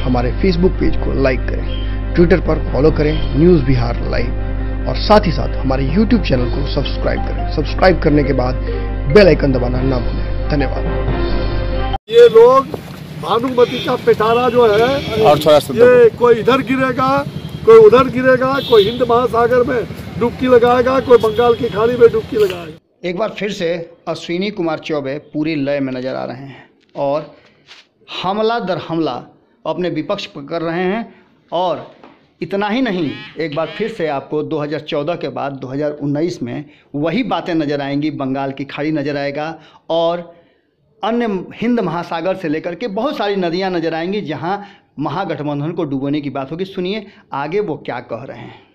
हमारे Facebook page को like करें, ट्विटर पर फॉलो करें न्यूज़ बिहार लाइव, और साथ ही साथ हमारे यूट्यूब चैनल को सब्सक्राइब करें। सब्सक्राइब करने के बाद बेल आइकन दबाना ना भूलें। धन्यवाद। ये लोग भानुमती का पिटारा जो है, और ये कोई इधर गिरेगा, कोई उधर गिरेगा, कोई हिंद महासागर में डुबकी लगाएगा, कोई बंगाल की खाड़ी में डुबकी लगाएगा। एक बार फिर से अश्विनी कुमार चौबे पूरी लय में नजर आ रहे हैं और हमला दर हमला अपने विपक्ष पर कर रहे हैं। और इतना ही नहीं, एक बार फिर से आपको 2014 के बाद 2019 में वही बातें नज़र आएंगी। बंगाल की खाड़ी नज़र आएगा और अन्य हिंद महासागर से लेकर के बहुत सारी नदियां नज़र आएंगी जहां महागठबंधन को डुबोने की बात होगी। सुनिए आगे वो क्या कह रहे हैं।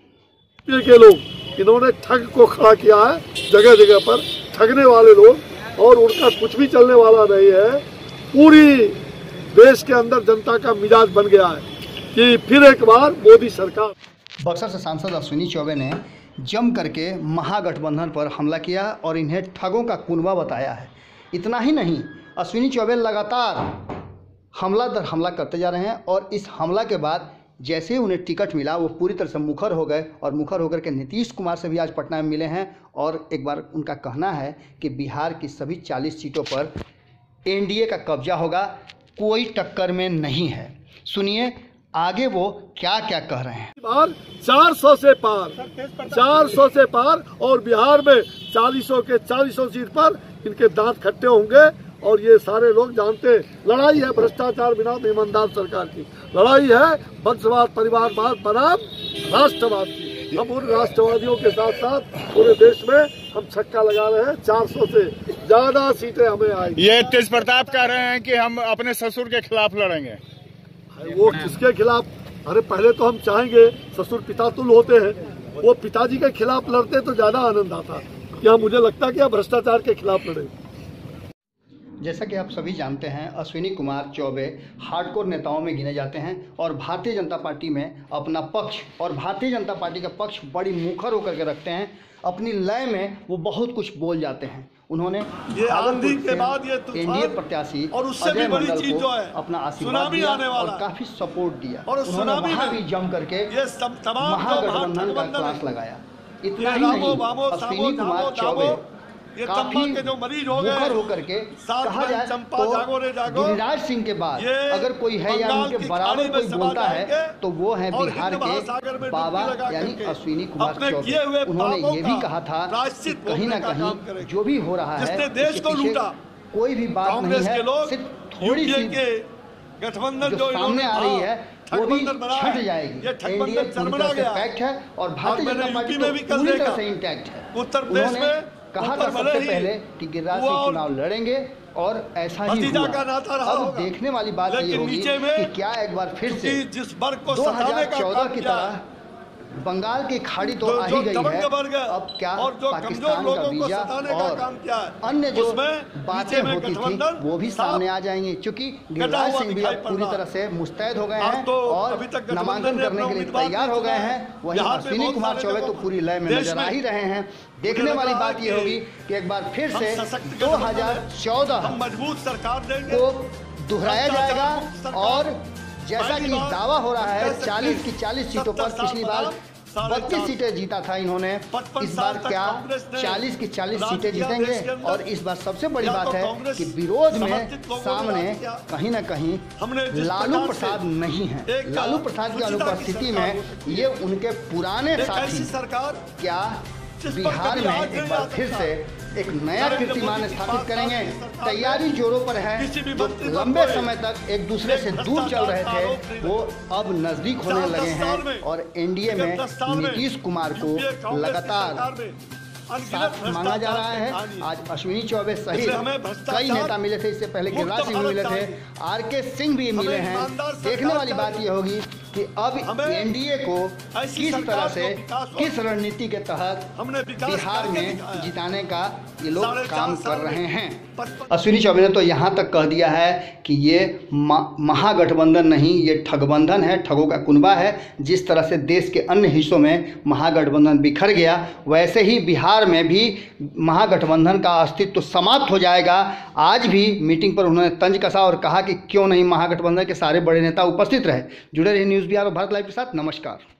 के लोग इन्होंने ठग को खड़ा किया है, जगह जगह पर ठगने वाले लोग, और उनका कुछ भी चलने वाला नहीं है। पूरी देश के अंदर जनता का मिजाज बन गया है कि फिर एक बार मोदी सरकार। बक्सर से सांसद अश्विनी चौबे ने जम करके महागठबंधन पर हमला किया और इन्हें ठगों का कुनबा बताया है। इतना ही नहीं, अश्विनी चौबे लगातार हमला दर हमला करते जा रहे हैं और इस हमला के बाद जैसे ही उन्हें टिकट मिला वो पूरी तरह से मुखर हो गए और मुखर होकर के नीतीश कुमार से भी आज पटना में मिले हैं। और एक बार उनका कहना है कि बिहार की सभी 40 सीटों पर एनडीए का कब्जा होगा, कोई टक्कर में नहीं है। सुनिए आगे वो क्या क्या कह रहे हैं। 400 से पार और बिहार में 40 सीट पर इनके दांत खट्टे होंगे। और ये सारे लोग जानते हैं लड़ाई है भ्रष्टाचार बिना ईमानदार सरकार की, लड़ाई है वंशवाद परिवारवाद बनाम राष्ट्रवाद की। हम उन राष्ट्रवादियों के साथ साथ पूरे देश में हम छक्का लगा रहे हैं। 400 से ज्यादा सीटें हमें आएंगी। ये तेज प्रताप कह रहे हैं कि हम अपने ससुर के खिलाफ लड़ेंगे। वो किसके खिलाफ? अरे पहले तो हम चाहेंगे, ससुर पिता तुल होते हैं, वो पिताजी के खिलाफ लड़ते तो ज्यादा आनंद आता। क्या मुझे लगता है कि आप भ्रष्टाचार के खिलाफ लड़े। जैसा कि आप सभी जानते हैं, अश्विनी कुमार चौबे हार्डकोर नेताओं में गिने जाते हैं और भारतीय जनता पार्टी में अपना पक्ष और भारतीय जनता पार्टी का पक्ष बड़ी मुखर होकर के रखते हैं। अपनी लय में वो बहुत कुछ बोल जाते हैं। उन्होंने ये आंधी के बाद ये एनडीए प्रत्याशी और उससे भी बड़ी चीज जो है अपना आशीर्वाद दिया और काफी सपोर्ट दिया और उन्होंने वहाँ भी जम करके महागठबंधन का क्लास लगाया। इतना ही नहीं, अश्विनी कुमार चौबे काफी के जो मरीज हो गए होकर के कहा जाए तो गिरिराज सिंह के बाद अगर कोई है या उनके बराबर कोई बोलता है तो वो है बिहार के बाबा यानी अश्विनी कुमार चौबे। उन्होंने ये भी कहा था कि कहीं ना कहीं जो भी हो रहा है देश को लूटा कोई भी बात नहीं है, सिर्फ थोड़ी सी गठबंधन जो सामने आ रही है वो भी छट जाएगी। एनडीए पूरी तरह से पैक्ट है और भारतीय जनता पार्टी पूरी तरह से इंटैक्ट है। उत्तर प्रदेश में कहा था सबसे पहले कि गिरिराज सिंह चुनाव लड़ेंगे और ऐसा ही हुआ। अब देखने वाली बात ये होगी कि क्या एक बार फिर से 2014 की तरह बंगाल की खाड़ी तो आ ही गई है, अब क्या पाकिस्तान का वीजा और अन्य जो बातें होती थी वो भी सामने आ जाएंगी। क्योंकि गिरिराज सिंह भी अब पूरी तरह से मुस्तैद हो गए हैं और नामांकन करने के लिए तैयार हो गए हैं। वहीं अश्विनी कुमार चौबे तो पूरी लय में नजर आ ही रहे हैं। देखने वाली बात ये होगी कि एक बार फिर से 2014 मजबूत सरकार देंगे को दोहराया जाएगा। और जैसा कि दावा हो रहा है 40 की 40 सीटों पर पिछली बार 32 सीटें जीता था इन्होंने, इस बार क्या 40 की 40 सीटें जीतेंगे। और इस बार सबसे बड़ी बात है कि विरोध में सामने कहीं ना कहीं लालू प्रसाद नहीं है। लालू प्रसाद की अनुपस्थिति में ये उनके पुराने साथी क्या बिहार में एक बार फिर से एक नया कीर्तिमान स्थापित करेंगे। तैयारी जोरों पर है। जो लंबे समय तक एक दूसरे से दूर चल रहे थे वो अब नजदीक होने लगे हैं और एनडीए में नीतीश कुमार को लगातार साथ मांगा जा रहा है। आज अश्विनी चौबे सहित कई नेता मिले थे, इससे पहले गिरिराज सिंह भी मिले थे, आरके सिंह भी मिले हैं। देखने वाली बात यह होगी कि अब एनडीए को किस तरह से, किस रणनीति के तहत बिहार में जिताने का ये लोग काम कर रहे हैं। अश्विनी चौबे ने तो यहाँ तक कह दिया है कि ये महागठबंधन नहीं, ये ठगबंधन है, ठगों का कुनबा है। जिस तरह से देश के अन्य हिस्सों में महागठबंधन बिखर गया, वैसे ही बिहार में भी महागठबंधन का अस्तित्व समाप्त हो जाएगा। आज भी मीटिंग पर उन्होंने तंज कसा और कहा कि क्यों नहीं महागठबंधन के सारे बड़े नेता उपस्थित रहे। जुड़े रहिए न्यूज़ बिहार और भारत लाइव के साथ। नमस्कार।